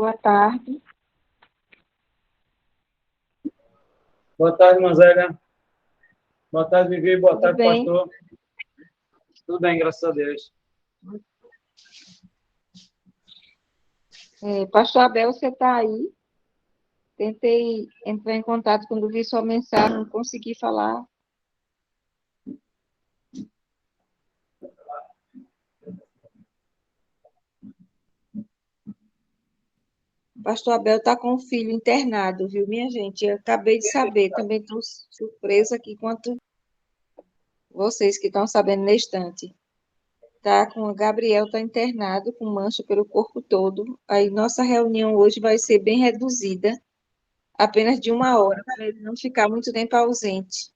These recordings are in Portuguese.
Boa tarde. Boa tarde, Manzélia. Boa tarde, Vivi. Boa Tudo tarde, bem? pastor. Tudo bem, graças a Deus. Pastor Abel, você está aí? Tentei entrar em contato quando vi sua mensagem, não consegui falar. Pastor Abel está com um filho internado, viu, minha gente? Eu acabei de saber, também estou surpresa aqui quanto vocês que estão sabendo na estante. O Gabriel está internado com mancha pelo corpo todo. Aí nossa reunião hoje vai ser bem reduzida, apenas de 1 hora, para ele não ficar muito tempo ausente.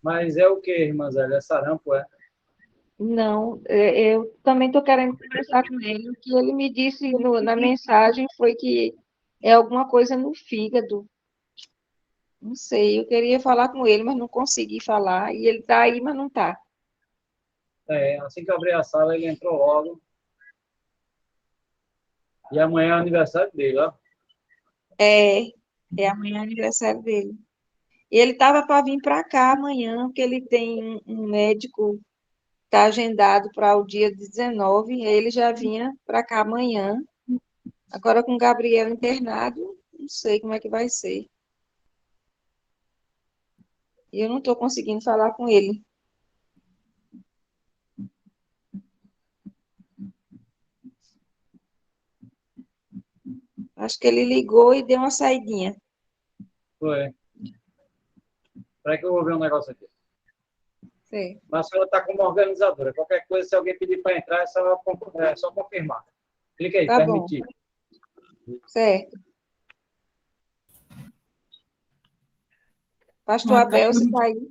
Mas é o quê, Manzélia? É sarampo, é? Não, eu também estou querendo conversar com ele. O que ele me disse na mensagem foi que é alguma coisa no fígado. Não sei, eu queria falar com ele, mas não consegui falar. E ele está aí, mas não está. Assim que eu abri a sala, ele entrou logo. E amanhã é o aniversário dele, ó. É, é amanhã aniversário dele. E ele estava para vir para cá amanhã, porque ele tem um médico, está agendado para o dia 19, aí ele já vinha para cá amanhã. Agora com o Gabriel internado, não sei como é que vai ser. E eu não estou conseguindo falar com ele. Acho que ele ligou e deu uma saidinha. Foi. Espera que eu vou ver um negócio aqui. Sei. Mas a senhora está como organizadora. Qualquer coisa, se alguém pedir para entrar, é só confirmar. Clica aí, Tá bom, permitir. certo. Pastor Boa Abel, você tarde, está aí?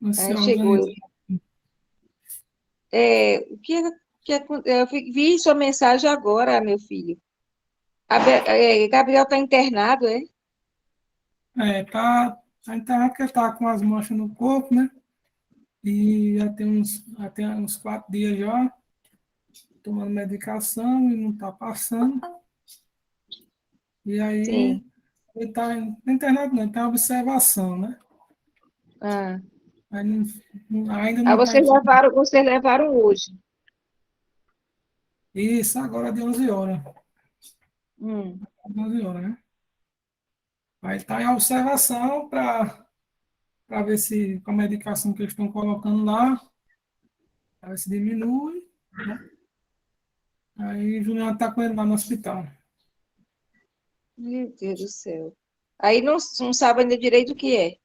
você Aí chegou organiza. ele. Eu vi sua mensagem agora, meu filho. Gabriel está internado, é? A internet que tá com as manchas no corpo, né? E já tem uns 4 dias já, tomando medicação e não tá passando. E aí, Sim. ele tá internado, não, tá em observação, né? Ah. Aí ainda Ah, não tá vocês levaram hoje. isso agora de 11 horas. Hum, 11 horas, né? Aí tá em observação para ver se com a medicação que eles estão colocando lá, para ver se diminui, né? Aí o Juliano está com ele lá no hospital. meu Deus do céu. Aí não sabe ainda direito o que é.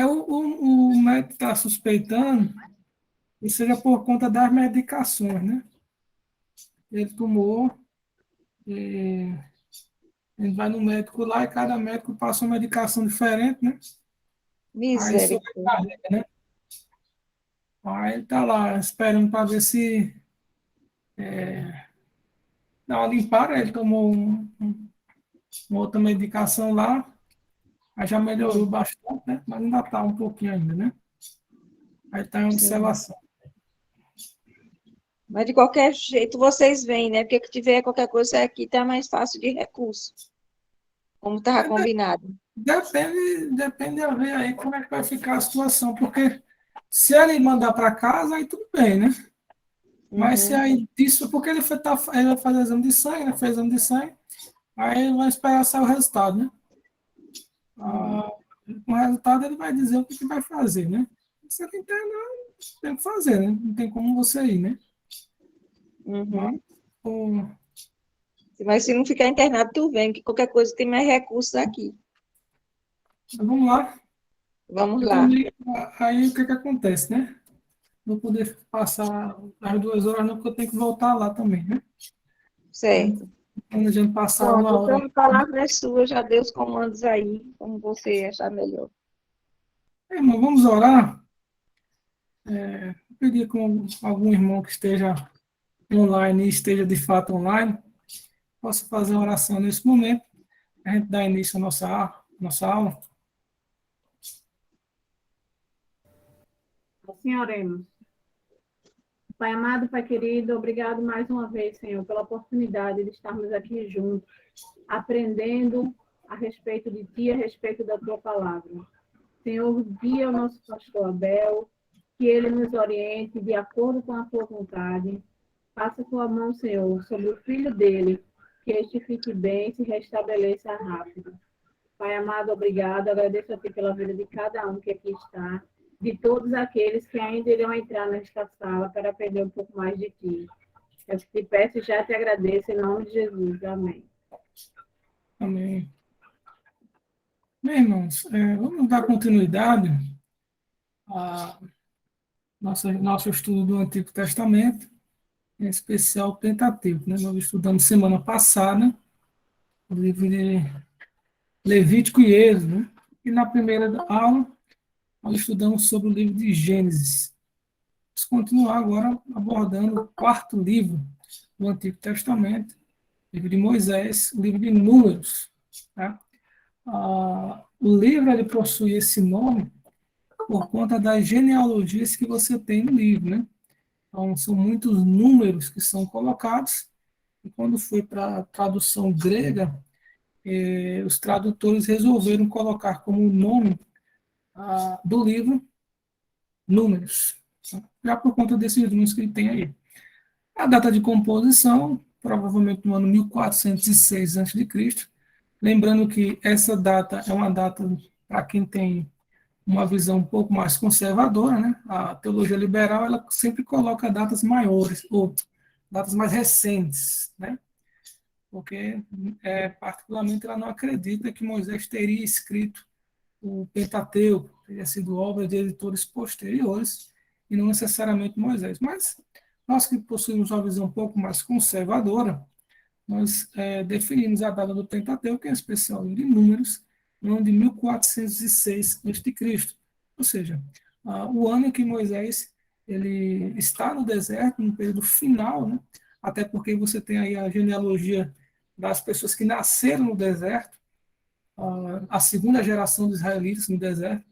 O médico está suspeitando que seja por conta das medicações, né? Ele tomou, e ele vai no médico lá e cada médico passa uma medicação diferente, né? Aí Misericórdia. sobrecarrega, né? Aí ele está lá esperando para ver se dá uma limpada. Ele tomou uma outra medicação lá, aí já melhorou Hum, bastante, né? Mas ainda está um pouquinho ainda, né? Aí está em sim. observação. Mas de qualquer jeito vocês vêm, né? Porque que tiver qualquer coisa aqui tá mais fácil de recurso, como estava combinado. Depende a ver aí como é que vai ficar a situação, porque se ele mandar para casa, aí tudo bem, né? Mas se Uhum, aí disso, porque ele vai fazer exame de sangue, né? Fez exame de sangue, aí ele vai esperar sair o resultado, né? hum, Ah, com o resultado ele vai dizer o que vai fazer, né? Se ele internar, tem que fazer, né? Não tem como você ir, né? Mas, uhum. pô, Mas se não ficar internado, tu vem, que qualquer coisa tem mais recursos aqui. vamos lá. Vamos Eu lá. também, aí o que que acontece, né? Não poder passar as 2 horas, não, porque eu tenho que voltar lá também, né? Aí, Certo. planejando passar Pronto, 1 hora. então a palavra é sua, já deu os comandos aí, como você achar melhor. Irmão, vamos orar. Vou pedir com algum irmão que esteja online e esteja de fato online, possa fazer uma oração nesse momento. A gente dá início à nossa aula. Assim oremos. Pai amado, Pai querido, obrigado mais uma vez, Senhor, pela oportunidade de estarmos aqui juntos, aprendendo a respeito de Ti, a respeito da Tua palavra. Senhor, guia o nosso pastor Abel, que ele nos oriente de acordo com a Tua vontade. Passa a Tua mão, Senhor, sobre o filho dele, que este fique bem e se restabeleça rápido. Pai amado, obrigado. Agradeço a Ti pela vida de cada um que aqui está, de todos aqueles que ainda irão entrar nesta sala para aprender um pouco mais de Ti. Eu te peço e já te agradeço, em nome de Jesus. Amém. Amém. Bem, irmãos, vamos dar continuidade ao nosso estudo do Antigo Testamento, em especial o Pentateuco, né? Nós estudamos semana passada o livro de Levítico e Êxodo, né? E na primeira aula nós estudamos sobre o livro de Gênesis. Vamos continuar agora abordando o quarto livro do Antigo Testamento, o livro de Moisés, o livro de Números. Tá? O livro ele possui esse nome por conta das genealogias que você tem no livro, né? Então, são muitos números que são colocados, e quando foi para a tradução grega, os tradutores resolveram colocar como nome do livro Números, tá? Já por conta desses números que ele tem aí. A data de composição, provavelmente no ano 1406 a.C., lembrando que essa data é uma data para quem tem uma visão um pouco mais conservadora, né? A teologia liberal ela sempre coloca datas maiores, ou datas mais recentes, né? Porque, particularmente, ela não acredita que Moisés teria escrito o Pentateuco, teria sido obra de editores posteriores, e não necessariamente Moisés. Mas nós que possuímos uma visão um pouco mais conservadora, nós definimos a data do Pentateuco, em especial de Números, no ano de 1406 a.C., ou seja, o ano em que Moisés ele está no deserto, no período final, né? Até porque você tem aí a genealogia das pessoas que nasceram no deserto, a segunda geração dos israelitas no deserto.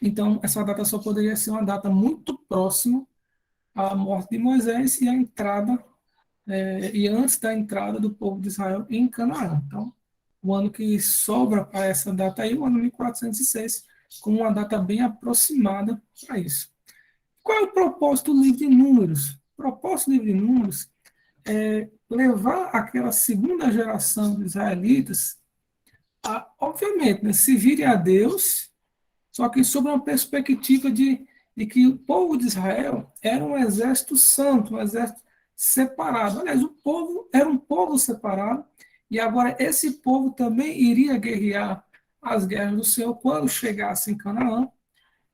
Então, essa data só poderia ser uma data muito próxima à morte de Moisés e à entrada, e antes da entrada do povo de Israel em Canaã. Então, o ano que sobra para essa data aí, o ano 1406, com uma data bem aproximada para isso. Qual é o propósito do livro de Números? O propósito do livro de Números é levar aquela segunda geração de israelitas a, obviamente, né, se virem a Deus, só que sob uma perspectiva de que o povo de Israel era um exército santo, um exército separado. Aliás, o povo era um povo separado, e agora esse povo também iria guerrear as guerras do Senhor quando chegasse em Canaã,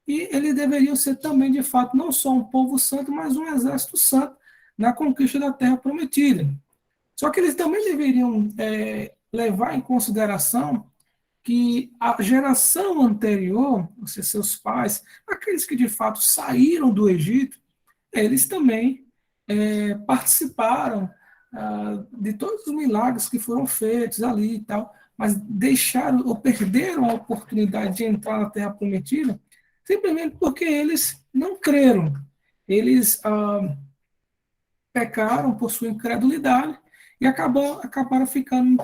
e eles deveriam ser também, de fato, não só um povo santo, mas um exército santo na conquista da terra prometida. Só que eles também deveriam levar em consideração que a geração anterior, ou seja, seus pais, aqueles que de fato saíram do Egito, eles também participaram de todos os milagres que foram feitos ali e tal, mas deixaram ou perderam a oportunidade de entrar na Terra Prometida simplesmente porque eles não creram. Eles pecaram por sua incredulidade e acabaram ficando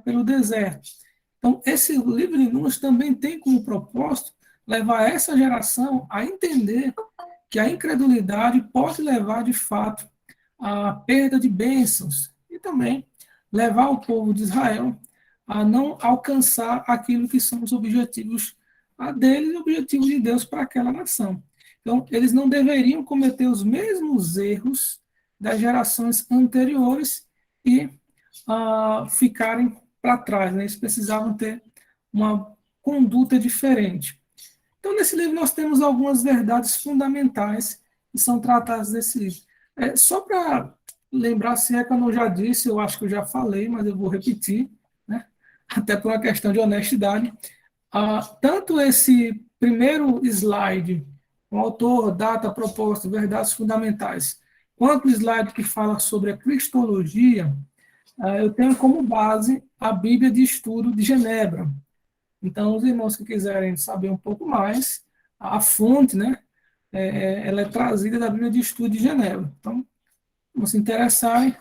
pelo deserto. Então, esse livro de Números também tem como propósito levar essa geração a entender que a incredulidade pode levar, de fato, à perda de bênçãos e também levar o povo de Israel a não alcançar aquilo que são os objetivos deles e objetivos de Deus para aquela nação. Então, eles não deveriam cometer os mesmos erros das gerações anteriores e ficarem para trás, né? Eles precisavam ter uma conduta diferente. Então, nesse livro, nós temos algumas verdades fundamentais que são tratadas nesse livro. Só para lembrar, se é que eu não já disse, eu acho que eu já falei, mas eu vou repetir, né? Até por uma questão de honestidade. Tanto esse primeiro slide, o autor, data, propósito, verdades fundamentais, quanto o slide que fala sobre a cristologia, eu tenho como base a Bíblia de Estudo de Genebra. Então, os irmãos que quiserem saber um pouco mais, a fonte, né, ela é trazida da Bíblia de Estudo de Genebra. Então, se se interessarem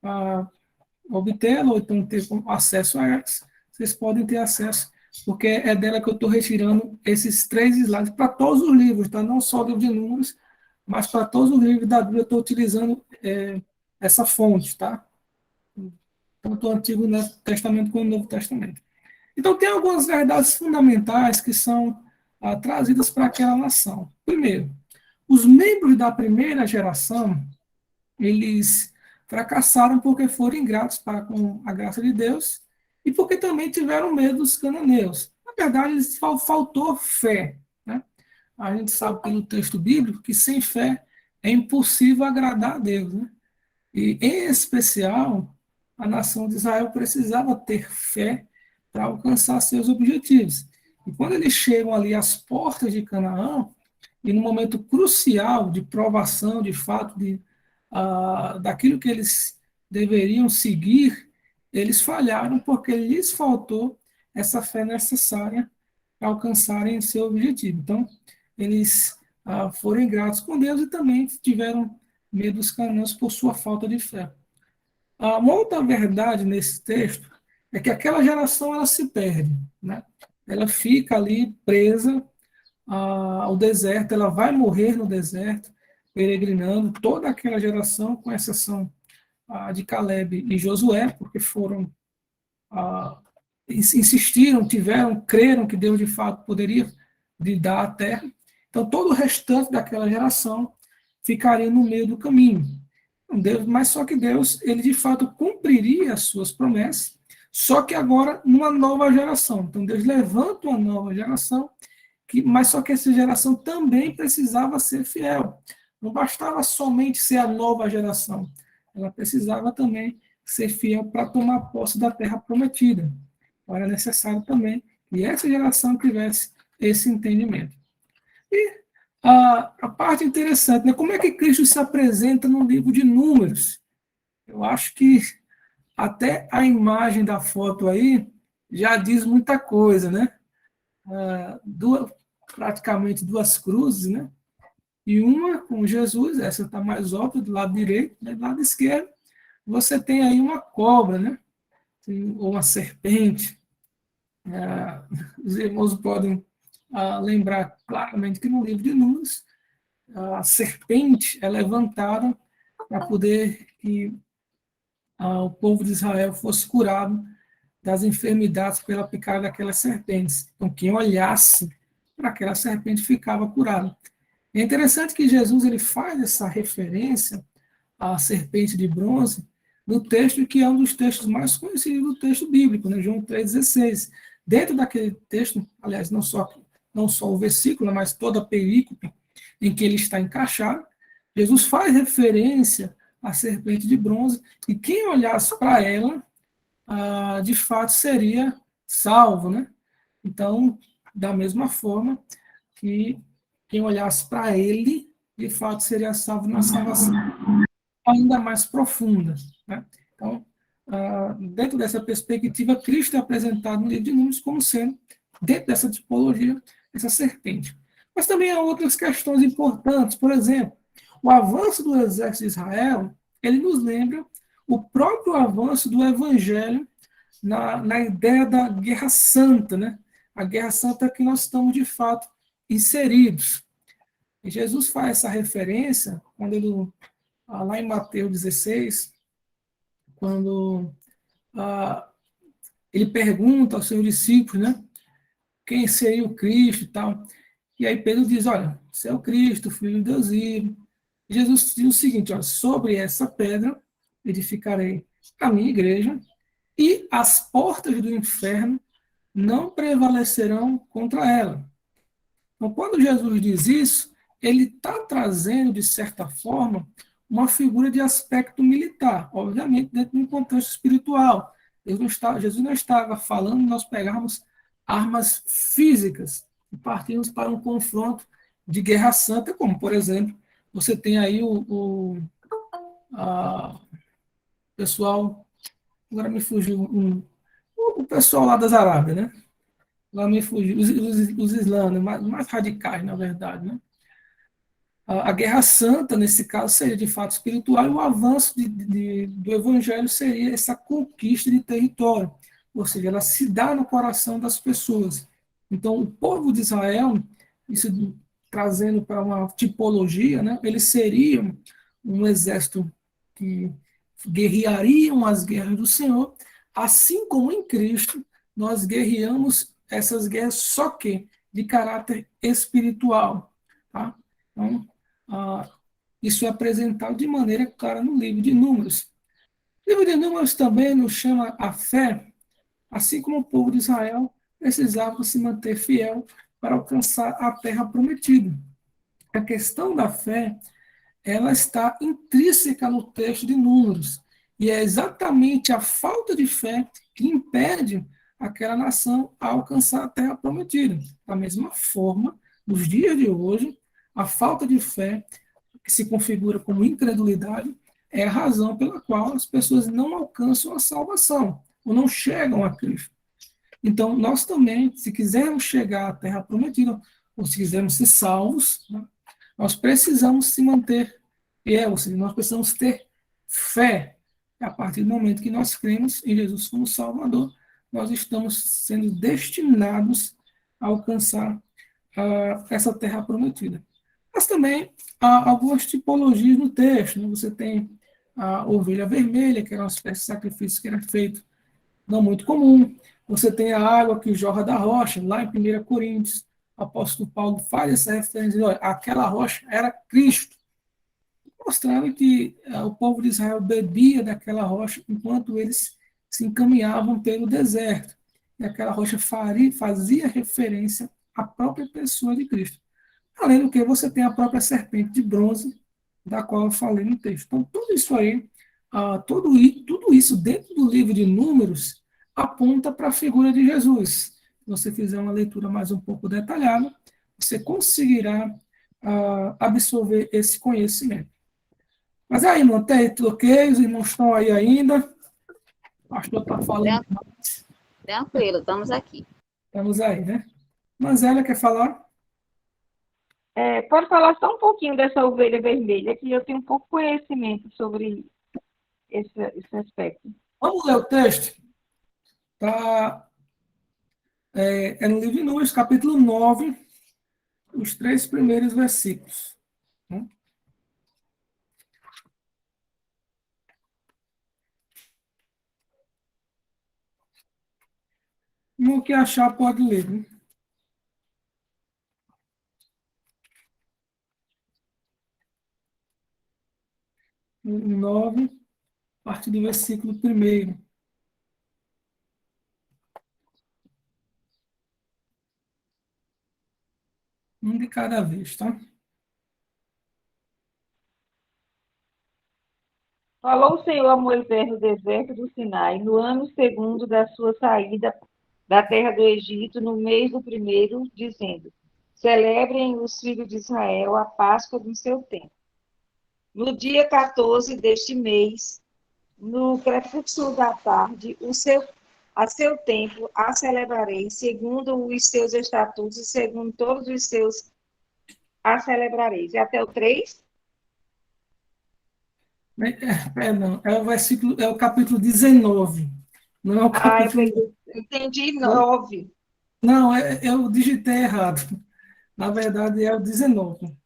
a obtê-la, ou então ter acesso a elas, vocês podem ter acesso, porque é dela que eu estou retirando esses 3 slides para todos os livros, tá? Não só o livro de Números, mas para todos os livros da Bíblia eu estou utilizando essa fonte, tá? Tanto o Antigo Testamento como o Novo Testamento. Então, tem algumas verdades fundamentais que são trazidas para aquela nação. Primeiro, os membros da primeira geração, eles fracassaram porque foram ingratos para com a graça de Deus e porque também tiveram medo dos cananeus. Na verdade, faltou fé. Né? A gente sabe pelo texto bíblico que sem fé é impossível agradar a Deus. Né? E, em especial, a nação de Israel precisava ter fé para alcançar seus objetivos. E quando eles chegam ali às portas de Canaã, e no momento crucial de provação, de fato, daquilo que eles deveriam seguir, eles falharam porque lhes faltou essa fé necessária para alcançarem seu objetivo. Então, eles foram ingratos com Deus e também tiveram medo dos cananeus por sua falta de fé. Uma outra verdade nesse texto é que aquela geração ela se perde, né? Ela fica ali presa ao deserto, ela vai morrer no deserto, peregrinando, toda aquela geração, com exceção de Caleb e Josué, porque foram, insistiram, creram que Deus de fato poderia lhe dar a terra. Então, todo o restante daquela geração ficaria no meio do caminho. Deus, mas só que Deus, ele de fato cumpriria as suas promessas, só que agora numa nova geração. Então, Deus levanta uma nova geração, mas só que essa geração também precisava ser fiel. Não bastava somente ser a nova geração, ela precisava também ser fiel para tomar posse da terra prometida. Era necessário também que essa geração tivesse esse entendimento. E a parte interessante, né? Como é que Cristo se apresenta no livro de Números? Eu acho que até a imagem da foto aí já diz muita coisa, né? Praticamente 2 cruzes, né? E uma com Jesus, essa está mais óbvia, do lado direito, né? Do lado esquerdo, você tem aí uma cobra, né? Ou uma serpente. Os irmãos podem lembrar claramente que no livro de Números, a serpente é levantada para poder que o povo de Israel fosse curado das enfermidades pela picada daquelas serpentes. Então, quem olhasse para aquela serpente ficava curado. É interessante que Jesus ele faz essa referência à serpente de bronze no texto que é um dos textos mais conhecidos do texto bíblico, né? João 3,16. Dentro daquele texto, aliás, não só o versículo, mas toda a perícope em que ele está encaixado, Jesus faz referência à serpente de bronze, e quem olhasse para ela, de fato, seria salvo, né? Então, da mesma forma que quem olhasse para ele, de fato, seria salvo na salvação ainda mais profunda, né? Então, dentro dessa perspectiva, Cristo é apresentado no livro de Números como sendo, dentro dessa tipologia, essa serpente. Mas também há outras questões importantes. Por exemplo, o avanço do exército de Israel, ele nos lembra o próprio avanço do evangelho na ideia da guerra santa, né? A guerra santa que nós estamos, de fato, inseridos. E Jesus faz essa referência quando ele, lá em Mateus 16, quando ele pergunta aos seus discípulos, né? Quem seria o Cristo e tal. E aí Pedro diz, olha, você é o Cristo, filho de Deus vivo. E Jesus diz o seguinte, olha, sobre essa pedra edificarei a minha igreja e as portas do inferno não prevalecerão contra ela. Então, quando Jesus diz isso, ele está trazendo, de certa forma, uma figura de aspecto militar, obviamente dentro de um contexto espiritual. Jesus não estava falando nós pegarmos armas físicas e partirmos para um confronto de guerra santa, como, por exemplo, você tem aí o pessoal, agora me fugiu, o pessoal lá das Arábias, né? Lá me fugiu, os islâmicos, mais radicais, na verdade, né? A guerra santa, nesse caso, seria de fato espiritual, e o avanço do evangelho seria essa conquista de território, ou seja, ela se dá no coração das pessoas. Então, o povo de Israel, isso trazendo para uma tipologia, né, eles seriam um exército que guerreariam as guerras do Senhor, assim como em Cristo nós guerreamos essas guerras, só que de caráter espiritual. Tá? Então, isso é apresentado de maneira clara no livro de Números. O livro de Números também nos chama a fé, assim como o povo de Israel precisava se manter fiel para alcançar a terra prometida. A questão da fé, ela está intrínseca no texto de Números, e é exatamente a falta de fé que impede aquela nação a alcançar a terra prometida. Da mesma forma, nos dias de hoje, a falta de fé, que se configura como incredulidade, é a razão pela qual as pessoas não alcançam a salvação, ou não chegam a Cristo. Então, nós também, se quisermos chegar à terra prometida, ou se quisermos ser salvos, né, nós precisamos se manter fiel, ou seja, nós precisamos ter fé. A partir do momento que nós cremos em Jesus como Salvador, nós estamos sendo destinados a alcançar essa terra prometida. Mas também há algumas tipologias no texto. Né? Você tem a ovelha vermelha, que era uma espécie de sacrifício que era feito não muito comum. Você tem a água que jorra da rocha, lá em 1 Coríntios, o apóstolo Paulo faz essa referência, olha, aquela rocha era Cristo, mostrando que o povo de Israel bebia daquela rocha enquanto eles se encaminhavam pelo deserto. E aquela rocha fazia referência à própria pessoa de Cristo. Além do que você tem a própria serpente de bronze, da qual eu falei no texto. Então, tudo isso aí, tudo isso dentro do livro de Números, aponta para a figura de Jesus. Se você fizer uma leitura mais um pouco detalhada, você conseguirá absorver esse conhecimento. Mas aí, irmão, tem tudo ok? Os irmãos estão aí ainda? O pastor está falando. Tranquilo, estamos aqui. Estamos aí, né? Manzélia, quer falar? Pode falar só um pouquinho dessa ovelha vermelha, que eu tenho um pouco conhecimento sobre esse aspecto. Vamos ler o texto? É no livro de Números, capítulo 9, os 3 primeiros versículos. Né? No que achar, pode ler. Né? No 9, a partir do versículo 1. Um de cada vez, tá? Falou o Senhor a Moisés no deserto do Sinai, no ano segundo da sua saída da terra do Egito, no mês do primeiro, dizendo: celebrem os filhos de Israel a Páscoa no seu tempo. No dia 14 deste mês, no crepúsculo da tarde, a seu tempo a celebrarei, segundo os seus estatutos e segundo todos os seus a celebrareis. E até o 3? Perdão, é o capítulo 19. Não é o capítulo. Eu entendi 9. Não, eu digitei errado. Na verdade, é o 19.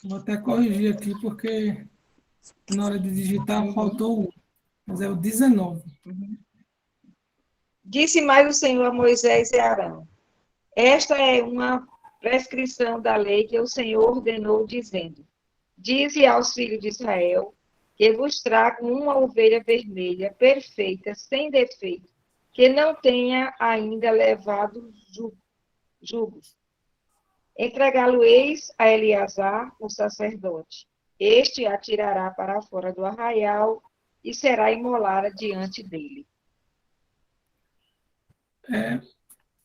Vou até corrigir aqui, porque na hora de digitar faltou o 1. Mas é o 19. Disse mais o Senhor a Moisés e a Arão: esta é uma prescrição da lei que o Senhor ordenou, dizendo: dize aos filhos de Israel que vos tragam uma ovelha vermelha, perfeita, sem defeito, que não tenha ainda levado jugo. Entregá-lo-eis a Eleazar, o sacerdote. Este a tirará para fora do arraial e será imolada diante dele.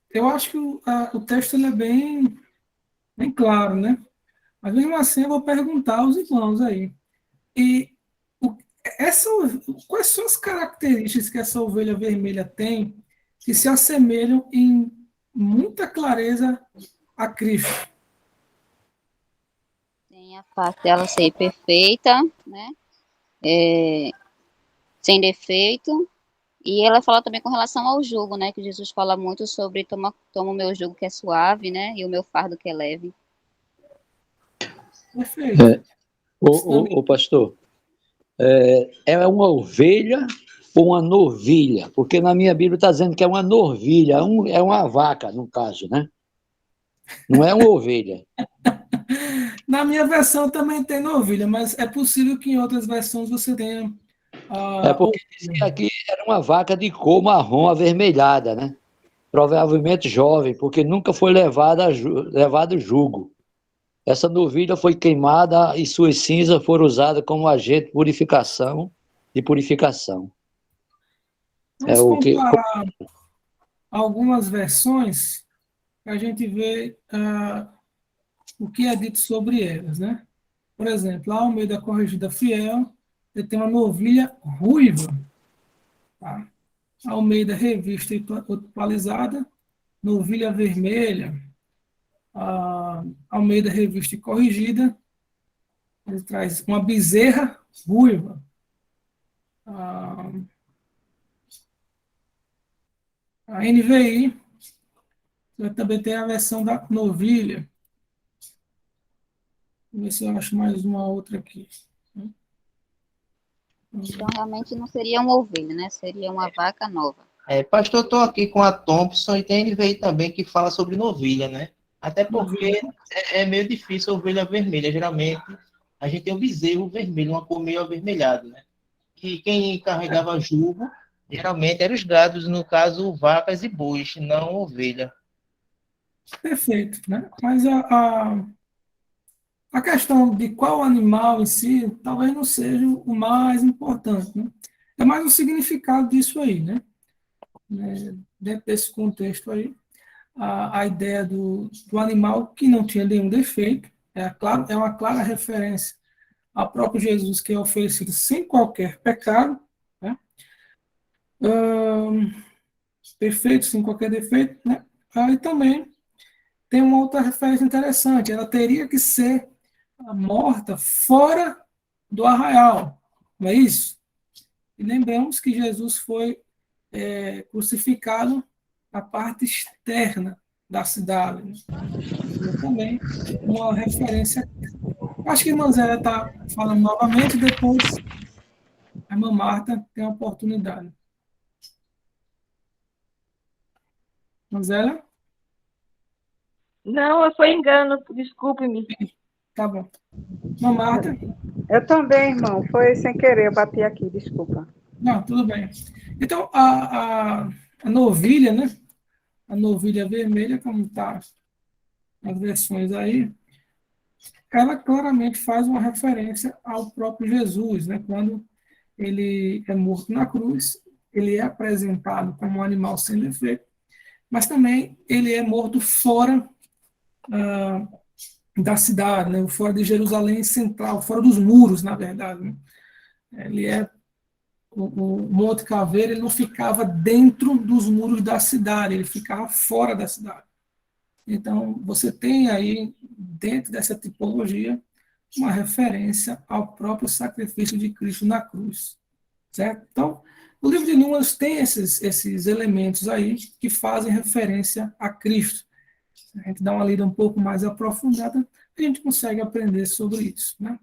Eu acho que o texto ele é bem claro, né? Mas mesmo assim eu vou perguntar aos irmãos aí. E essa, quais são as características que essa ovelha vermelha tem que se assemelham em muita clareza a Cristo? Tem a parte dela ser perfeita, né? Sem defeito. E ela fala também com relação ao jugo, né? Que Jesus fala muito sobre toma o meu jugo que é suave, né? E o meu fardo que é leve. Perfeito. O pastor, é uma ovelha ou uma novilha? Porque na minha Bíblia está dizendo que é uma novilha, é uma vaca, no caso, né? Não é uma ovelha. Na minha versão também tem novilha, mas é possível que em outras versões você tenha. É porque diz que aqui era uma vaca de cor marrom avermelhada, né? Provavelmente jovem, porque nunca foi levado jugo. Essa novilha foi queimada e suas cinzas foram usadas como agente de purificação. Vamos O que comparar algumas versões para a gente ver o que é dito sobre elas, né? Por exemplo, a Almeida Corrigida Fiel, ele tem uma novilha ruiva. Tá? A Almeida Revista e Atualizada, novilha vermelha. A Almeida Revista e Corrigida, ele traz uma bezerra ruiva. A NVI também tem a versão da novilha. Vou ver se eu acho mais uma outra aqui. Então, realmente não seria uma ovelha, né? Seria uma vaca nova. Pastor, eu estou aqui com a Thompson e tem NVI também que fala sobre novilha, né? Até porque é meio difícil a ovelha vermelha. Geralmente, a gente tem o bezerro vermelho, uma cor meio avermelhada, né? E quem carregava jugo, geralmente, eram os gados, no caso, vacas e bois, não ovelha. Perfeito, né? Mas a questão de qual animal em si talvez não seja o mais importante, né? É mais o significado disso aí, né? Dentro desse contexto aí, a ideia do animal que não tinha nenhum defeito, é uma clara referência ao próprio Jesus, que é oferecido sem qualquer pecado, né? Perfeito, sem qualquer defeito, né? E também tem uma outra referência interessante, ela teria que ser morta fora do arraial, não é isso? E lembramos que Jesus foi crucificado na parte externa da cidade, né? E também uma referência. Acho que a irmã Zélia está falando novamente, depois a irmã Marta tem a oportunidade. Irmã Zélia? Não, foi engano, desculpe-me. Tá bom. Irmã Marta? Eu também, irmão. Foi sem querer, eu bati aqui, desculpa. Não, tudo bem. Então, a novilha, né? A novilha vermelha, como está nas versões aí, ela claramente faz uma referência ao próprio Jesus, né? Quando ele é morto na cruz, ele é apresentado como um animal sem defeito, mas também ele é morto fora da cidade, né? Fora de Jerusalém central, fora dos muros, na verdade, né? Ele é o Monte Caveira, ele não ficava dentro dos muros da cidade, ele ficava fora da cidade. Então, você tem aí, dentro dessa tipologia, uma referência ao próprio sacrifício de Cristo na cruz. Certo? Então, o livro de Números tem esses elementos aí que fazem referência a Cristo. A gente dá uma lida um pouco mais aprofundada, a gente consegue aprender sobre isso. Né?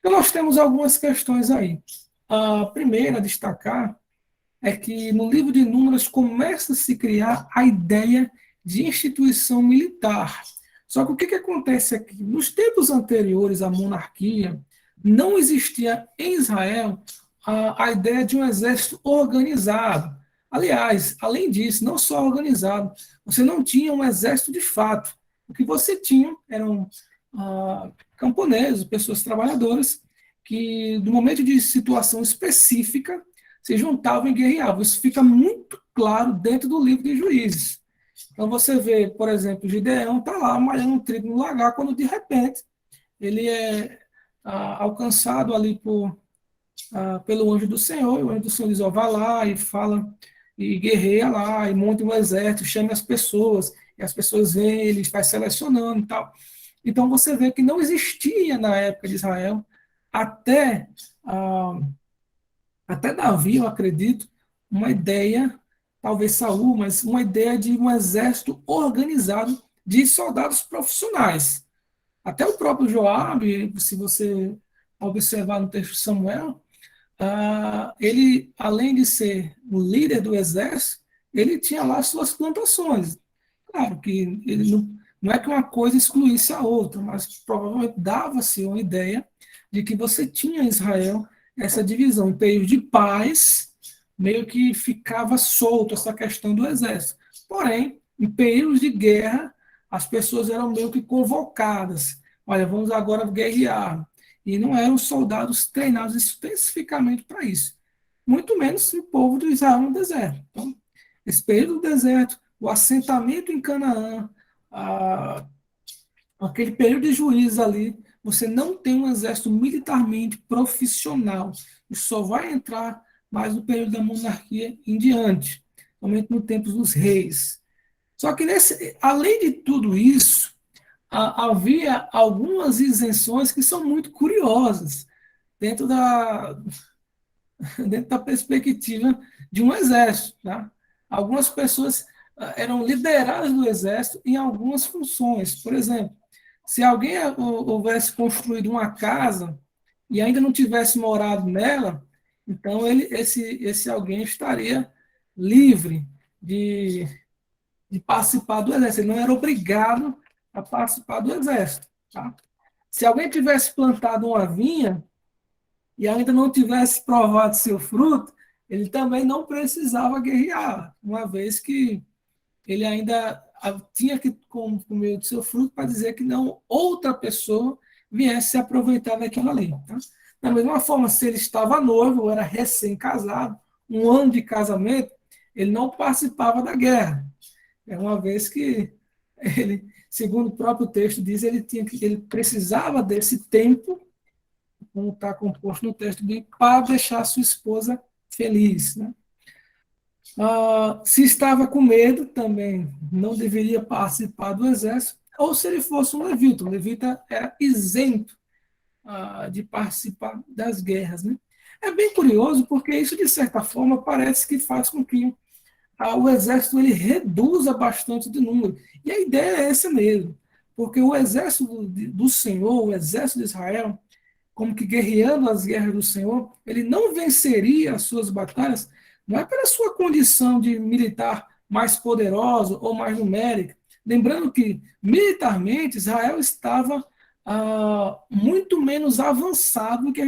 Então, nós temos algumas questões aí. A primeira a destacar é que no livro de Números começa a se criar a ideia de instituição militar. Só que o que acontece aqui? Nos tempos anteriores à monarquia, não existia em Israel a ideia de um exército organizado. Aliás, além disso, não só organizado, você não tinha um exército de fato. O que você tinha eram camponeses, pessoas trabalhadoras, que, no momento de situação específica, se juntavam e guerreavam. Isso fica muito claro dentro do livro de Juízes. Então, você vê, por exemplo, Gideão está lá malhando um trigo no lagar, quando, de repente, ele é alcançado ali por pelo anjo do Senhor, e o anjo do Senhor diz, ó, vá lá e fala, e guerreia lá, e monta um exército, chame as pessoas, e as pessoas vêm, ele vai selecionando e tal. Então você vê que não existia na época de Israel, até, até Davi, eu acredito, uma ideia, talvez Saul, mas uma ideia de um exército organizado de soldados profissionais. Até o próprio Joabe, se você observar no texto de Samuel, ele, além de ser o líder do exército, ele tinha lá suas plantações. Claro que ele não é que uma coisa excluísse a outra, mas provavelmente dava-se uma ideia de que você tinha em Israel essa divisão. Em período de paz, meio que ficava solto essa questão do exército. Porém, em períodos de guerra, as pessoas eram meio que convocadas. Olha, vamos agora guerrear. E não eram soldados treinados especificamente para isso. Muito menos o povo de Israel no deserto. Então, esse período do deserto, o assentamento em Canaã, aquele período de juízes ali, você não tem um exército militarmente profissional. Isso só vai entrar mais no período da monarquia em diante, somente no tempo dos reis. Só que, além de tudo isso, havia algumas isenções que são muito curiosas dentro dentro da perspectiva de um exército. Tá? Algumas pessoas eram lideradas do exército em algumas funções. Por exemplo, se alguém houvesse construído uma casa e ainda não tivesse morado nela, então esse alguém estaria livre de participar do exército. Ele não era obrigado a participar do exército. Tá? Se alguém tivesse plantado uma vinha e ainda não tivesse provado seu fruto, ele também não precisava guerrear, uma vez que ele ainda tinha que comer do seu fruto para dizer que não outra pessoa viesse se aproveitar daquilo ali. Tá? Da mesma forma, se ele estava noivo, ou era recém-casado, um ano de casamento, ele não participava da guerra. É uma vez que ele, segundo o próprio texto diz, ele precisava desse tempo, como está composto no texto, para deixar sua esposa feliz. Né? Se estava com medo, também não deveria participar do exército, ou se ele fosse um levita. O levita era isento de participar das guerras. Né? É bem curioso, porque isso, de certa forma, parece que faz com que o exército ele reduza bastante de número. E a ideia é essa mesmo, porque o exército do Senhor, o exército de Israel, como que guerreando as guerras do Senhor, ele não venceria as suas batalhas, não é pela sua condição de militar mais poderoso ou mais numérica. Lembrando que, militarmente, Israel estava muito menos avançado que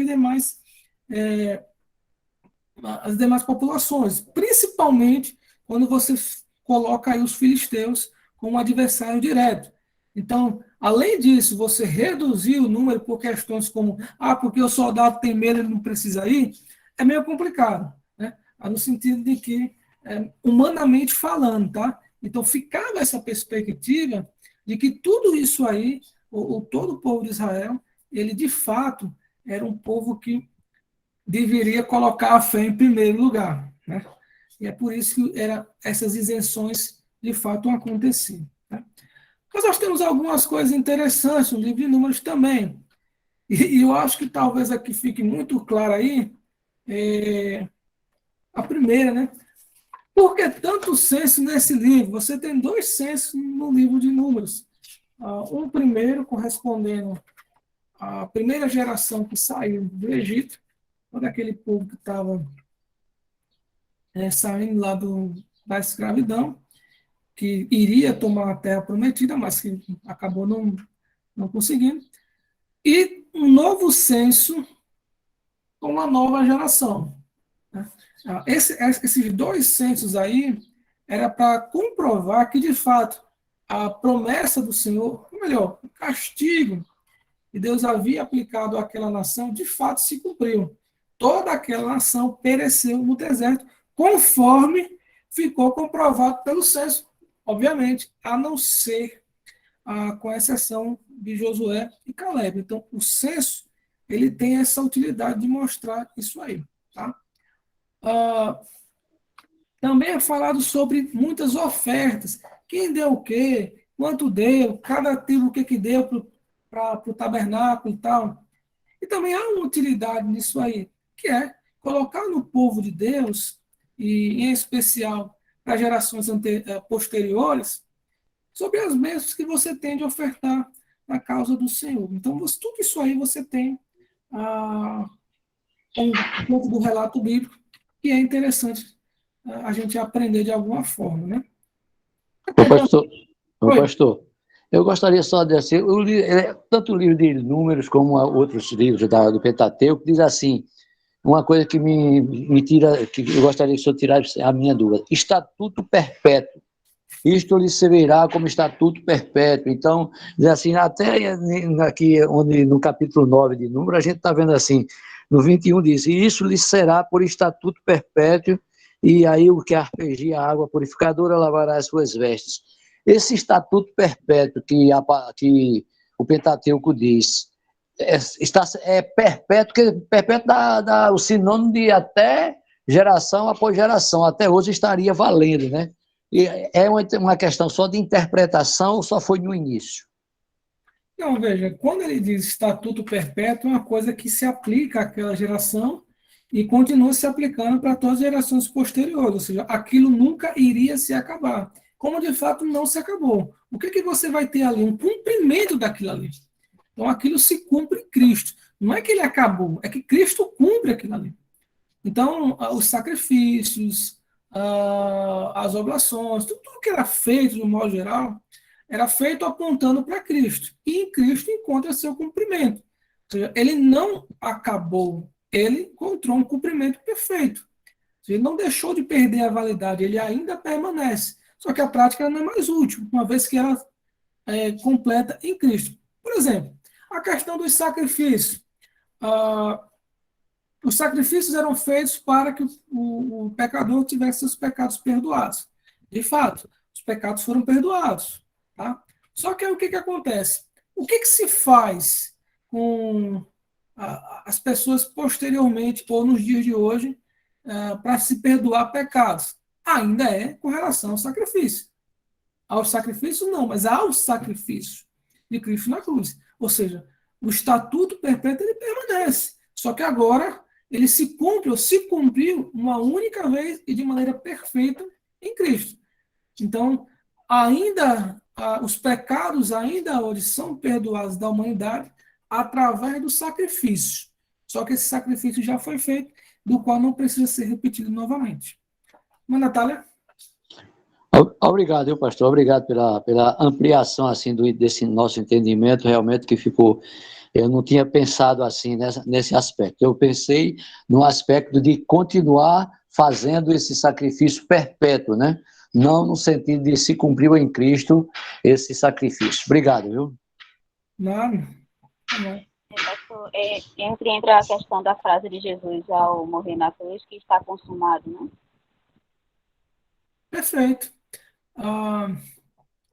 as demais populações, principalmente quando você coloca aí os filisteus como adversário direto. Então, além disso, você reduzir o número por questões como, porque o soldado tem medo, ele não precisa ir, é meio complicado, né? No sentido de que, humanamente falando, tá? Então, ficava essa perspectiva de que tudo isso aí, todo o povo de Israel, ele de fato era um povo que deveria colocar a fé em primeiro lugar, né? E é por isso que essas isenções de fato aconteciam. Né? Mas nós temos algumas coisas interessantes no livro de Números também. E eu acho que talvez aqui fique muito claro aí, a primeira, né? Por que tanto censo nesse livro? Você tem 2 censos no livro de Números. Um primeiro correspondendo à primeira geração que saiu do Egito, todo aquele povo que estava saindo lá da escravidão, que iria tomar a terra prometida, mas que acabou não conseguindo. E um novo censo com uma nova geração. Né? Esses 2 censos aí era para comprovar que, de fato, a promessa do Senhor, ou melhor, o castigo que Deus havia aplicado àquela nação, de fato se cumpriu. Toda aquela nação pereceu no deserto, conforme ficou comprovado pelo censo, obviamente, a não ser com exceção de Josué e Caleb. Então, o censo ele tem essa utilidade de mostrar isso aí. Tá? Também é falado sobre muitas ofertas. Quem deu o quê? Quanto deu? Cada tribo o que deu para o tabernáculo e tal. E também há uma utilidade nisso aí, que é colocar no povo de Deus, e em especial para gerações posteriores, sobre as bênçãos que você tem de ofertar na causa do Senhor. Então, tudo isso aí você tem dentro do relato bíblico, que é interessante a gente aprender de alguma forma, né? Ô, pastor, eu gostaria só de assim, tanto o livro de Números como outros livros do Pentateuco diz assim, uma coisa que me tira, que eu gostaria que o senhor tirasse a minha dúvida: estatuto perpétuo. Isto lhe servirá como estatuto perpétuo. Então, diz assim, até aqui onde, no capítulo 9 de Números, a gente está vendo assim, no 21 diz, e isso lhe será por estatuto perpétuo, e aí o que arpegia a água purificadora lavará as suas vestes. Esse estatuto perpétuo que o Pentateuco diz, é perpétuo, que perpétuo dá o sinônimo de até geração após geração, até hoje estaria valendo, né? E é uma questão só de interpretação ou só foi no início? Não, veja, quando ele diz estatuto perpétuo, é uma coisa que se aplica àquela geração e continua se aplicando para todas as gerações posteriores, ou seja, aquilo nunca iria se acabar, como de fato não se acabou. O que você vai ter ali? Um cumprimento daquilo ali. Então, aquilo se cumpre em Cristo. Não é que ele acabou, é que Cristo cumpre aquilo ali. Então, os sacrifícios, as oblações, tudo que era feito, de um modo geral, era feito apontando para Cristo. E em Cristo encontra seu cumprimento. Ou seja, ele não acabou, ele encontrou um cumprimento perfeito. Ou seja, ele não deixou de perder a validade, ele ainda permanece. Só que a prática não é mais útil, uma vez que ela é completa em Cristo. Por exemplo, a questão dos sacrifícios. Os sacrifícios eram feitos para que o pecador tivesse seus pecados perdoados. De fato, os pecados foram perdoados. Tá? Só que aí o que acontece? O que se faz com as pessoas posteriormente, ou nos dias de hoje, para se perdoar pecados? Ainda é com relação ao sacrifício. Ao sacrifício, não, mas ao sacrifício de Cristo na cruz. Ou seja, o estatuto perpétuo ele permanece. Só que agora ele se cumpre, ou se cumpriu uma única vez e de maneira perfeita em Cristo. Então, ainda os pecados ainda hoje são perdoados da humanidade através do sacrifício. Só que esse sacrifício já foi feito, do qual não precisa ser repetido novamente. Mas, Natália? Obrigado, pastor. Obrigado pela ampliação assim, desse nosso entendimento, realmente que ficou. Eu não tinha pensado assim nesse aspecto. Eu pensei no aspecto de continuar fazendo esse sacrifício perpétuo, né? Não no sentido de se cumpriu em Cristo esse sacrifício. Obrigado, viu? Não. Entre a questão da frase de Jesus ao morrer na cruz, que está consumado, né? Perfeito.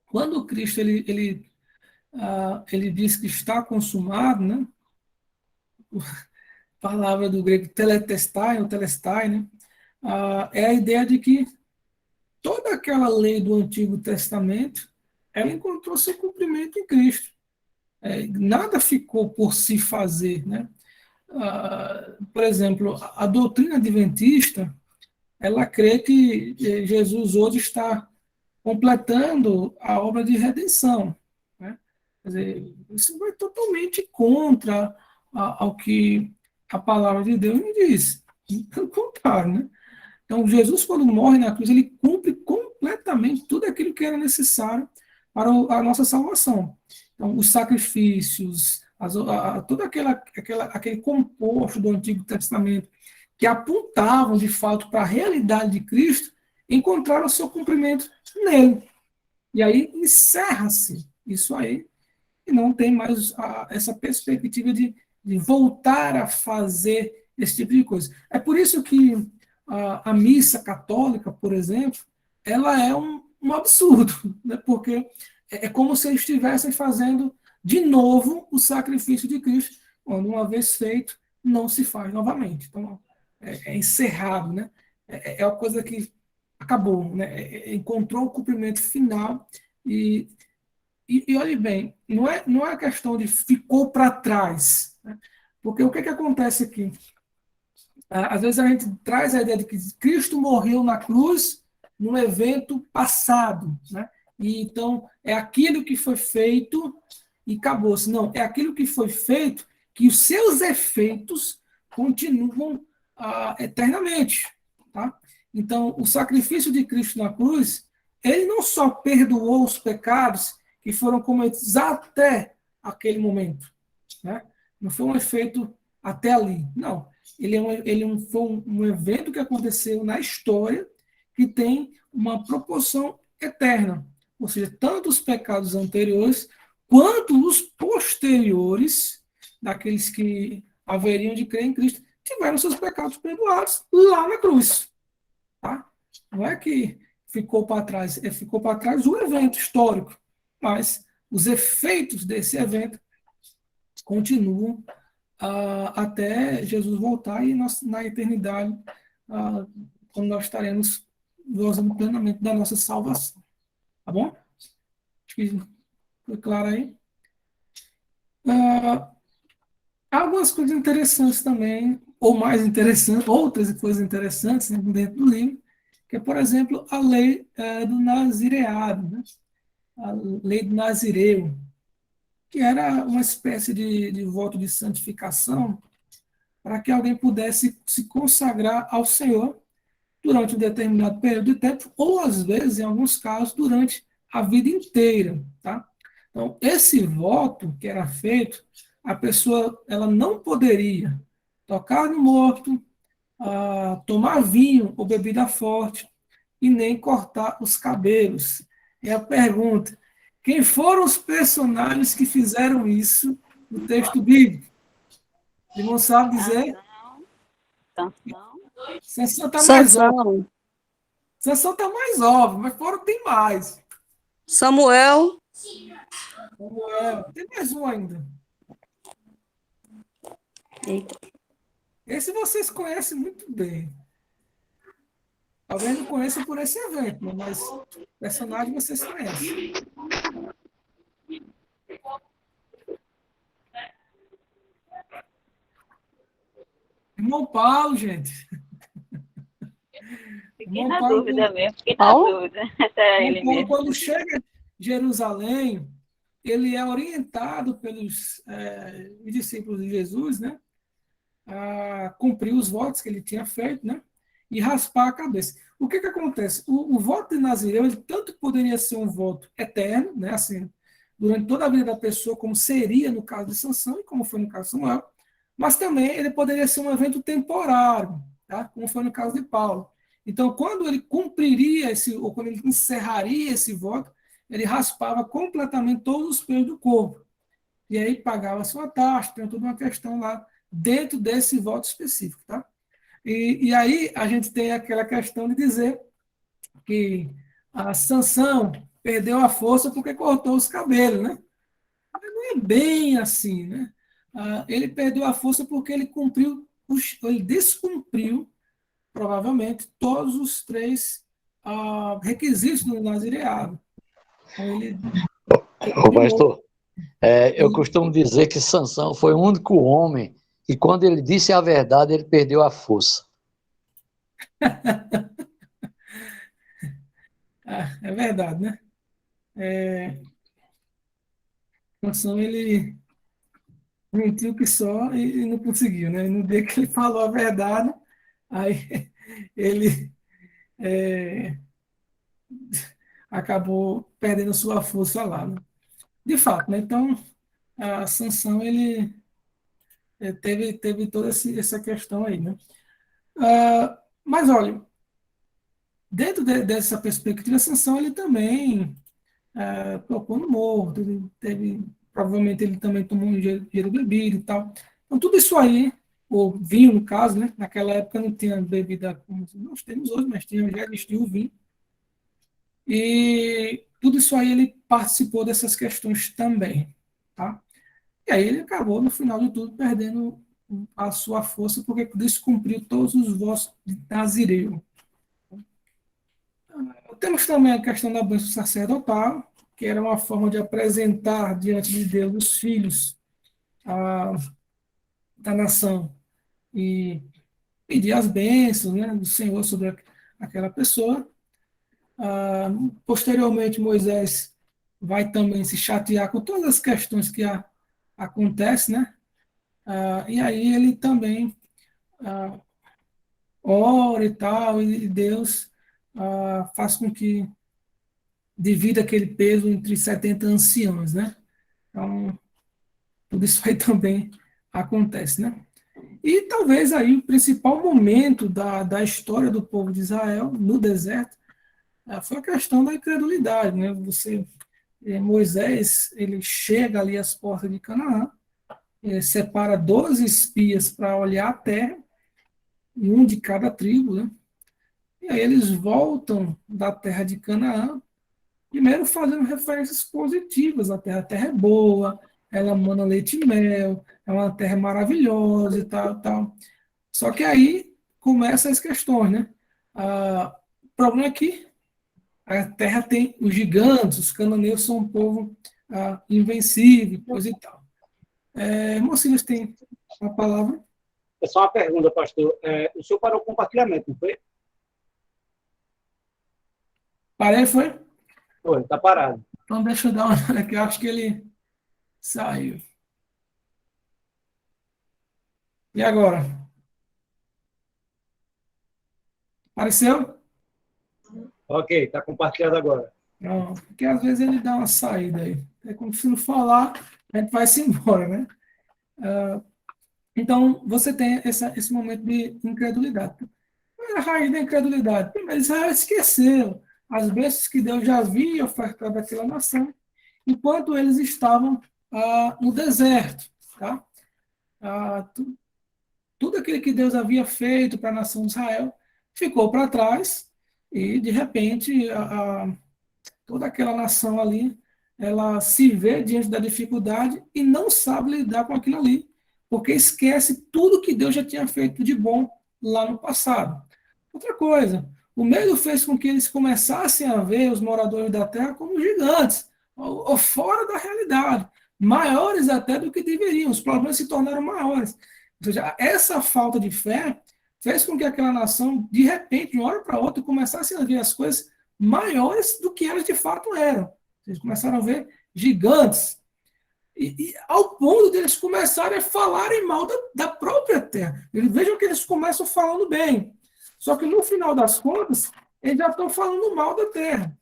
Quando Cristo ele diz que está consumado, né? A palavra do grego teletestai, ou telestai, né? É a ideia de que toda aquela lei do Antigo Testamento, ela encontrou seu cumprimento em Cristo. Nada ficou por se fazer, né? Por exemplo, a doutrina adventista, ela crê que Jesus hoje está completando a obra de redenção, né? Quer dizer, isso vai totalmente contra ao que a palavra de Deus me diz. Pelo contrário, né? Então, Jesus, quando morre na cruz, ele cumpre completamente tudo aquilo que era necessário para a nossa salvação. Então, os sacrifícios, todo aquele composto do Antigo Testamento que apontavam, de fato, para a realidade de Cristo, encontraram seu cumprimento nele. E aí encerra-se isso aí, e não tem mais essa perspectiva de voltar a fazer esse tipo de coisa. É por isso que a missa católica, por exemplo, ela é um absurdo, né? Porque é como se eles estivessem fazendo de novo o sacrifício de Cristo, quando uma vez feito, não se faz novamente. Então, é encerrado, né? É uma coisa que acabou, né? Encontrou o cumprimento final e olhe bem, não é questão de ficou para trás, né? Porque o que acontece aqui? Às vezes a gente traz a ideia de que Cristo morreu na cruz num evento passado, né? E então é aquilo que foi feito e acabou-se. Não, é aquilo que foi feito que os seus efeitos continuam eternamente, tá? Então, o sacrifício de Cristo na cruz, ele não só perdoou os pecados que foram cometidos até aquele momento, né? Não foi um efeito até ali, não. Foi um evento que aconteceu na história que tem uma proporção eterna. Ou seja, tanto os pecados anteriores quanto os posteriores, daqueles que haveriam de crer em Cristo, tiveram seus pecados perdoados lá na cruz. Tá? Não é que ficou para trás, ficou para trás o evento histórico, mas os efeitos desse evento continuam até Jesus voltar e nós, na eternidade, quando nós estaremos gozando plenamente da nossa salvação. Tá bom? Acho que foi claro aí. Algumas coisas interessantes também, ou mais interessantes, outras coisas interessantes, né, dentro do livro, que é, por exemplo, a lei do nazireado, né? A lei do nazireu, que era uma espécie de voto de santificação para que alguém pudesse se consagrar ao Senhor durante um determinado período de tempo, ou às vezes, em alguns casos, durante a vida inteira, tá? Então, esse voto que era feito, a pessoa ela não poderia tocar no morto, tomar vinho ou bebida forte e nem cortar os cabelos. E a pergunta: quem foram os personagens que fizeram isso no texto bíblico? Ele não sabe dizer? Sansão. Sansão está mais óbvio. Sansão, Sansão está mais óbvio, mas fora tem mais. Samuel, Tem mais um ainda. eita, Esse vocês conhecem muito bem. Talvez não conheçam por esse evento, mas personagem vocês conhecem. Irmão Paulo, gente. Fiquei na dúvida mesmo, fiquei na dúvida. É ele Irmão Paulo, mesmo. quando chega em Jerusalém, ele é orientado pelos discípulos de Jesus, né, a cumprir os votos que ele tinha feito, né, e raspar a cabeça. O que acontece? O voto de Nazireu, ele tanto poderia ser um voto eterno, né, assim, durante toda a vida da pessoa, como seria no caso de Sansão e como foi no caso de Samuel, mas também ele poderia ser um evento temporário, tá, como foi no caso de Paulo. Então, quando ele cumpriria ou quando ele encerraria esse voto, ele raspava completamente todos os pelos do corpo. E aí pagava sua taxa, tem toda uma questão lá dentro desse voto específico, tá? E aí a gente tem aquela questão de dizer que a Sansão perdeu a força porque cortou os cabelos, né? Mas não é bem assim, né? Ele perdeu a força porque ele descumpriu, provavelmente, todos os 3 requisitos do nazireado. Então, ele Ô, pastor, eu costumo dizer que Sansão foi o único homem que, quando ele disse a verdade, ele perdeu a força. É verdade, né? Sansão, ele mentiu que só e não conseguiu, né? No dia que ele falou a verdade, aí ele acabou perdendo sua força lá, né? De fato, né? Então, a Sansão, ele teve toda essa questão aí, né? Mas, olha, dentro dessa perspectiva, Sansão, ele também tocou no morto, provavelmente ele também tomou um gelo bebido e tal. Então, tudo isso aí, ou vinho, no caso, né? Naquela época não tinha bebida como nós temos hoje, mas já existia o vinho. E tudo isso aí ele participou dessas questões também, tá? E aí ele acabou, no final de tudo, perdendo a sua força, porque descumpriu todos os votos de Nazireu. Temos também a questão da bênção sacerdotal, que era uma forma de apresentar diante de Deus os filhos da nação e pedir as bênçãos, né, do Senhor sobre aquela pessoa. Posteriormente, Moisés vai também se chatear com todas as questões que acontecem, né? E aí ele também ora e tal, e Deus faz com que divida aquele peso entre 70 anciãos, né? Então, tudo isso aí também acontece, né? E talvez aí o principal momento da história do povo de Israel no deserto foi a questão da incredulidade, né? Moisés, ele chega ali às portas de Canaã, separa 12 espias para olhar a terra, um de cada tribo, né? E aí eles voltam da terra de Canaã, primeiro fazendo referências positivas à terra. A terra é boa, ela mana leite e mel, é uma terra maravilhosa e tal, tal. Só que aí começam as questões, né? O problema é que a terra tem os gigantes, os cananeus são um povo invencível, coisa e tal. Mocinhos, tem uma palavra? É só uma pergunta, pastor. O senhor parou o compartilhamento, não foi? Parei, foi? Foi, está parado. Então deixa eu dar uma olhada aqui, eu acho que ele saiu. E agora? Apareceu? Ok, está compartilhado agora. Não, porque às vezes ele dá uma saída aí. É como se não falar, a gente vai se embora, né? Então, você tem esse momento de incredulidade. Qual era a raiz da incredulidade? Primeiro, Israel esqueceu as bênçãos que Deus já havia ofertado àquela nação, enquanto eles estavam no deserto. Tá? Tudo aquilo que Deus havia feito para a nação de Israel ficou para trás e, de repente, toda aquela nação ali, ela se vê diante da dificuldade e não sabe lidar com aquilo ali, porque esquece tudo que Deus já tinha feito de bom lá no passado. Outra coisa, o medo fez com que eles começassem a ver os moradores da terra como gigantes, ou fora da realidade, maiores até do que deveriam, os problemas se tornaram maiores. Ou seja, essa falta de fé fez com que aquela nação, de repente, de uma hora para outra, começasse a ver as coisas maiores do que elas de fato eram. Eles começaram a ver gigantes. E ao ponto de eles começarem a falarem mal da própria terra. Vejam que eles começam falando bem. Só que no final das contas, eles já estão falando mal da terra.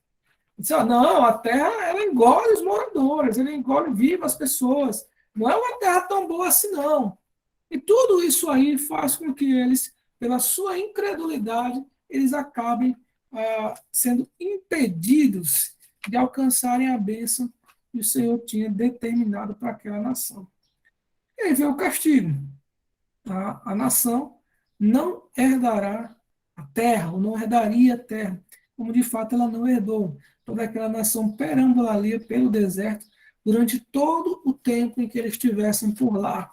Não, a terra ela engole os moradores, ela engole viva as pessoas. Não é uma terra tão boa assim, não. E tudo isso aí faz com que eles, pela sua incredulidade, eles acabem sendo impedidos de alcançarem a bênção que o Senhor tinha determinado para aquela nação. E aí veio o castigo. A nação não herdará a terra, ou não herdaria a terra, como de fato ela não herdou. Toda aquela nação perambularia pelo deserto durante todo o tempo em que eles estivessem por lá.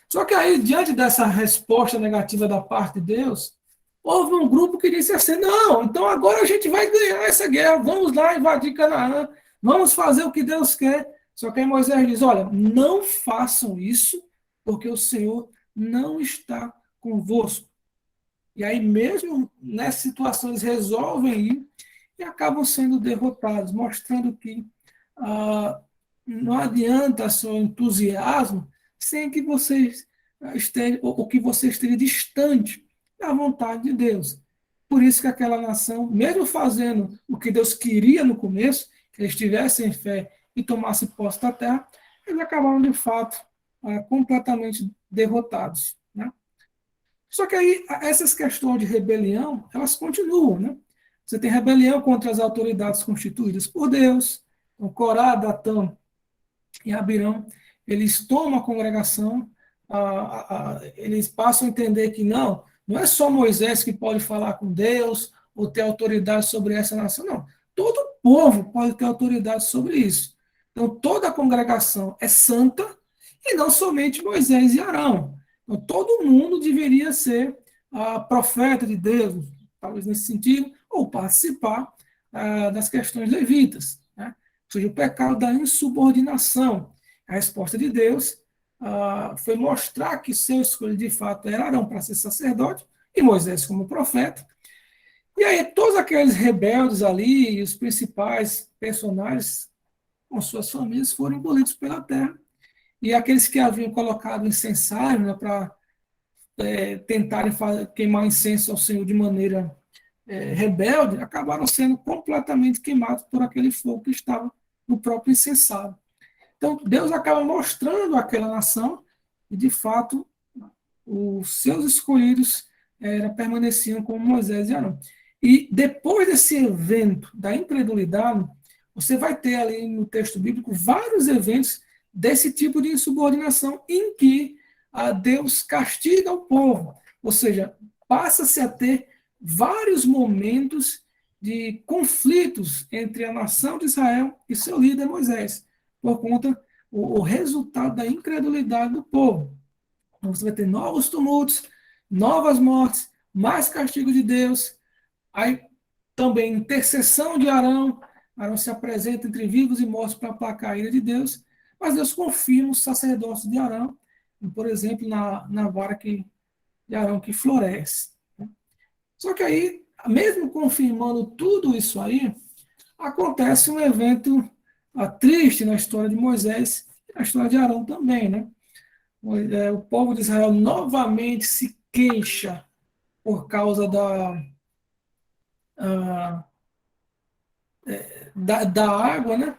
Só que aí, diante dessa resposta negativa da parte de Deus, houve um grupo que disse assim, não, então agora a gente vai ganhar essa guerra, vamos lá invadir Canaã, vamos fazer o que Deus quer. Só que aí Moisés diz, olha, não façam isso, porque o Senhor não está convosco. E aí mesmo nessas situações resolvem ir e acabam sendo derrotados, mostrando que não adianta seu entusiasmo sem que você esteja distante da vontade de Deus. Por isso que aquela nação, mesmo fazendo o que Deus queria no começo, que eles tivessem fé e tomassem posse da terra, eles acabaram, de fato, completamente derrotados. Né? Só que aí, essas questões de rebelião, elas continuam. Né? Você tem rebelião contra as autoridades constituídas por Deus, então, Corá, Datã e Abirão, eles tomam a congregação, eles passam a entender que não é só Moisés que pode falar com Deus ou ter autoridade sobre essa nação, não. Todo povo pode ter autoridade sobre isso. Então, toda a congregação é santa e não somente Moisés e Arão. Então, todo mundo deveria ser profeta de Deus, talvez nesse sentido, ou participar das questões levitas, né? Ou seja, o pecado da insubordinação. A resposta de Deus foi mostrar que seu escolho de fato era Arão para ser sacerdote e Moisés como profeta. E aí todos aqueles rebeldes ali, os principais personagens com suas famílias foram engolidos pela terra. E aqueles que haviam colocado incensário, né, para tentarem queimar incenso ao Senhor de maneira rebelde, acabaram sendo completamente queimados por aquele fogo que estava no próprio incensário. Então, Deus acaba mostrando àquela nação e, de fato, os seus escolhidos permaneciam como Moisés e Arão. E depois desse evento da incredulidade, você vai ter ali no texto bíblico vários eventos desse tipo de insubordinação em que Deus castiga o povo. Ou seja, passa-se a ter vários momentos de conflitos entre a nação de Israel e seu líder Moisés, por conta o resultado da incredulidade do povo. Então, você vai ter novos tumultos, novas mortes, mais castigo de Deus. Aí também intercessão de Arão. Arão se apresenta entre vivos e mortos para aplacar a ira de Deus. Mas Deus confirma o sacerdócio de Arão, por exemplo, na vara de Arão que floresce. Só que aí, mesmo confirmando tudo isso aí, acontece um evento triste na história de Moisés e na história de Arão também, né? O povo de Israel novamente se queixa por causa da água, né?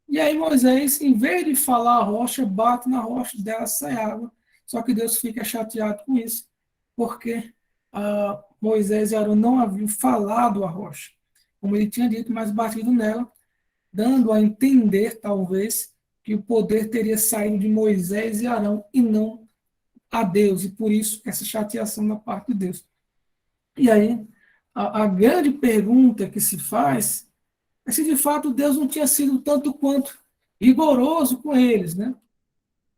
E aí Moisés, em vez de falar a rocha, bate na rocha, dela sai água. Só que Deus fica chateado com isso, porque Moisés e Arão não haviam falado a rocha, como ele tinha dito, mas batido nela, dando a entender, talvez, que o poder teria saído de Moisés e Arão e não a Deus, e por isso essa chateação da parte de Deus. E aí, a grande pergunta que se faz é se de fato Deus não tinha sido tanto quanto rigoroso com eles, né?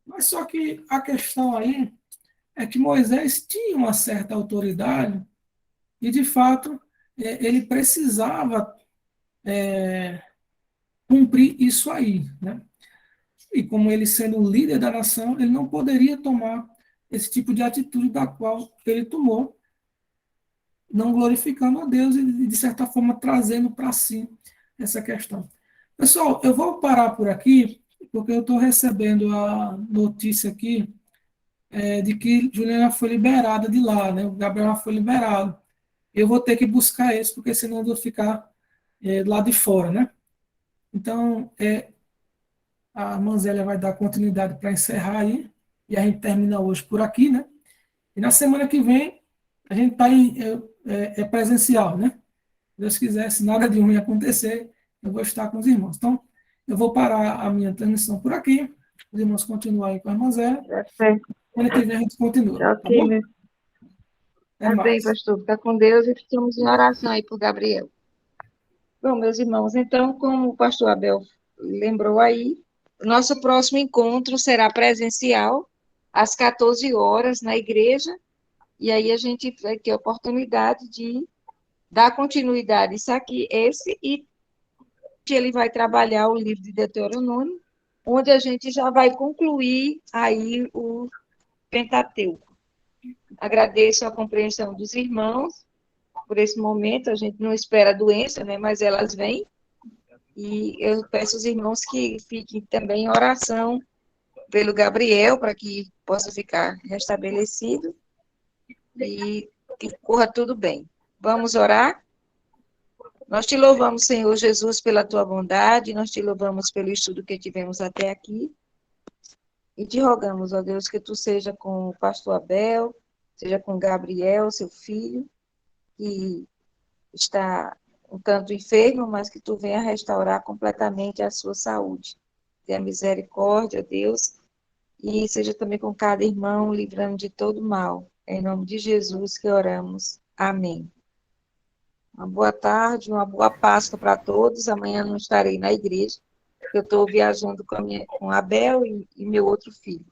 Mas só que a questão aí é que Moisés tinha uma certa autoridade e, de fato, ele precisava cumprir isso aí, né? E como ele sendo o líder da nação, ele não poderia tomar esse tipo de atitude da qual ele tomou, não glorificando a Deus e, de certa forma, trazendo para si essa questão. Pessoal, eu vou parar por aqui, porque eu estou recebendo a notícia aqui de que Juliana foi liberada de lá, né? O Gabriel foi liberado. Eu vou ter que buscar esse, porque senão eu vou ficar lá de fora, né? Então, a Manzélia vai dar continuidade para encerrar aí, e a gente termina hoje por aqui, né? E na semana que vem, a gente está presencial, né? Se Deus quiser, se nada de ruim acontecer, eu vou estar com os irmãos. Então, eu vou parar a minha transmissão por aqui, os irmãos continuam aí com a Manzélia. Semana que vem a gente continua, tá bom? Tá bem, pastor. Fica com Deus e ficamos em oração aí por Gabriel. Bom, meus irmãos, então, como o pastor Abel lembrou aí, o nosso próximo encontro será presencial, às 14 horas, na igreja, e aí a gente vai ter a oportunidade de dar continuidade a isso aqui, e ele vai trabalhar o livro de Deuteronômio, onde a gente já vai concluir aí o Pentateuco. Agradeço a compreensão dos irmãos por esse momento. A gente não espera doença, né, mas elas vêm. E eu peço aos irmãos que fiquem também em oração pelo Gabriel, para que possa ficar restabelecido e que corra tudo bem. Vamos orar? Nós te louvamos, Senhor Jesus, pela tua bondade, nós te louvamos pelo estudo que tivemos até aqui. E te rogamos, ó Deus, que tu seja com o pastor Abel, seja com Gabriel, seu filho, que está um tanto enfermo, mas que tu venha restaurar completamente a sua saúde. Tenha misericórdia, Deus, e seja também com cada irmão, livrando de todo mal. Em nome de Jesus que oramos. Amém. Uma boa tarde, uma boa Páscoa para todos. Amanhã não estarei na igreja, porque eu estou viajando com a Abel e meu outro filho.